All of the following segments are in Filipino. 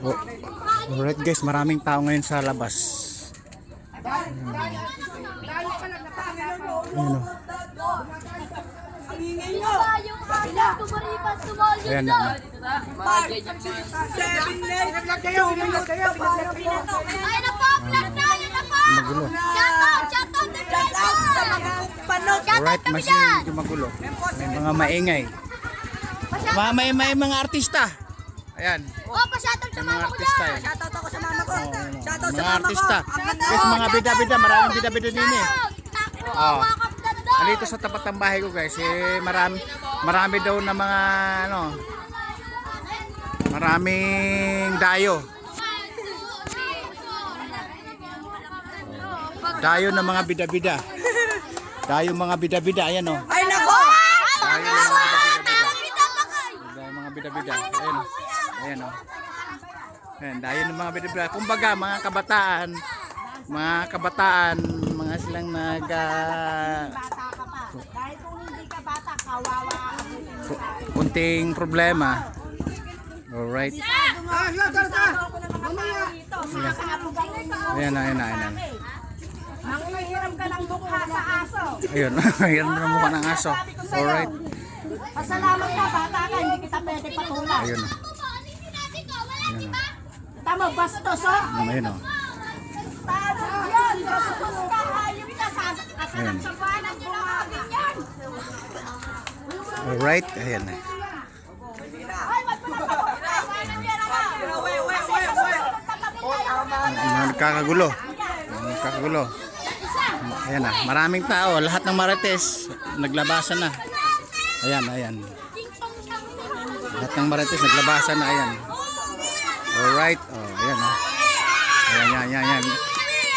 Oh, alright guys, maraming tao ngayon sa labas. Ayun o. Ayan na. Magulo. Alright, masyadong magulo. May mga maingay. May mga artista. Ayan. Oh, pa-shoutout sa mama ko dyan. Shoutout ako sa mama ko. Shoutout sa Mga mama ko. artista. Guys, mga bida-bida. Maraming bida-bida din eh. Oh. Dito sa tapat ng bahay ko guys, marami daw na mga maraming dayo. Dayo ng mga bida-bida. Dayo mga bida-bida, ayan oh. Ay nako! Dayo ng mga bida-bida. Dayo mga bida-bida. Ayan oh. Ayan oh. Ayan, dayo ng mga bida-bida. Kumbaga, mga kabataan, mga silang Dahil kung hindi ka bata, kawawa ka. kunting problema. Alright. Ayan, ayan, ayan. Manghihiram ka ng mukha sa aso. Ayun, ayan na mukha ng aso. Alright. Pasalamat ka, bata ka, hindi kita pwede patulan. Ayun. Ayun. Tama, bastos oh. Ayun oh. Tama yan, bastos ka, hayop ka, Ayun. sa buwanan nyo na mga ganyan. Alright, ayan. Ay, wag mo na patulan. Mga nagkakagulo. Nagkakagulo. Ayan na, maraming tao, lahat ng Marites naglabasan na. Ayan, ayan. Lahat ng Marites naglabasan na, ayan. Alright, oh, ayan oh. Ayan, ayan, ayan, ayan.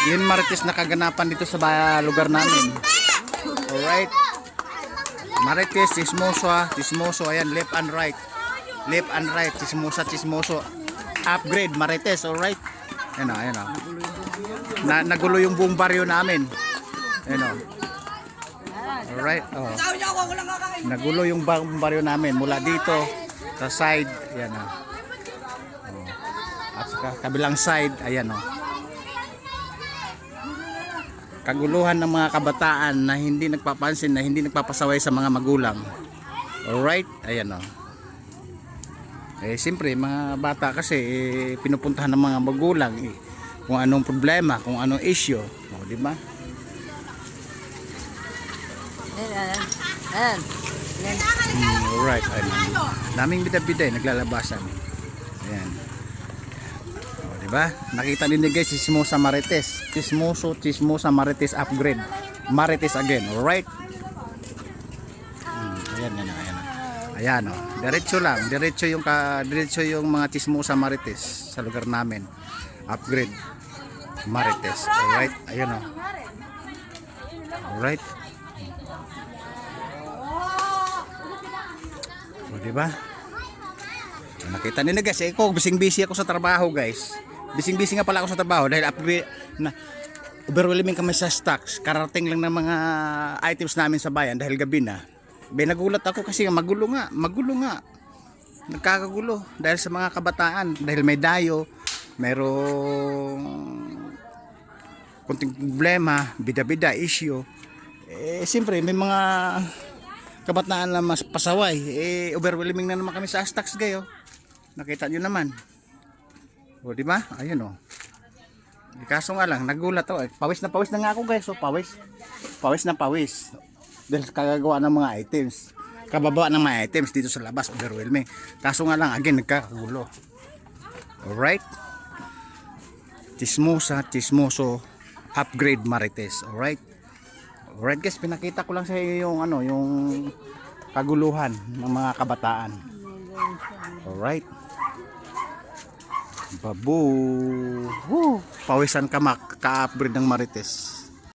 Yun Marites na kaganapan dito sa lugar namin. Alright. Marites, chismoso, ayan, left and right. Left and right, chismoso. Upgrade, Marites, alright. Ayan o, ayan o. Nagulo yung buong baryo namin. Ayan o. Alright, oh. Nagulo yung buong baryo namin. Mula dito, sa side, ayan o. At sa kabilang side, ayan o. Kaguluhan ng mga kabataan na hindi nagpapansin, na hindi nagpapasaway sa mga magulang. Alright, ayan o. Siyempre, mga bata kasi pinupuntahan ng mga magulang kung anong problema, kung anong issue. O, di ba? Alright, ayan. Naming bida-bida naglalabasan. Ayan. O, di ba? Nakita din niyo guys, Chismosa Marites. Chismosa Marites upgrade. Marites again, alright? Ayan, ayan, ayan. Ayan o, diretso lang, diretso yung mga Chismosa Marites sa lugar namin. Upgrade Marites. Alright, ayun o. Alright. O, diba? Nakita nyo na guys, bising-busy ako sa trabaho guys. Bising-busy nga pala ako sa trabaho dahil upgrade na overwhelming kami sa stocks. Karating lang ng mga items namin sa bayan dahil gabi na. Nagulat ako kasi magulo nga. Nagkakagulo dahil sa mga kabataan, dahil may dayo, mayroong kunting problema, bida-bida, issue. Siyempre may mga kabataan na mas pasaway. Overwhelming na naman kami sa stocks gayo. Nakita nyo naman. O di ba? Ayun o. Kaso nga lang, nagulat ako. Pawis na nga ako guys. So pawis na pawis. Dahil kagagawa ng mga items, kababa ng mga items dito sa labas, overwhelming. Kaso nga lang, again, nagkakagulo. Alright. Chismoso, upgrade Marites. Alright. Alright guys, pinakita ko lang sa iyo yung yung kaguluhan ng mga kabataan. Alright. Babu. Pawisan ka ka-upgrade ng Marites.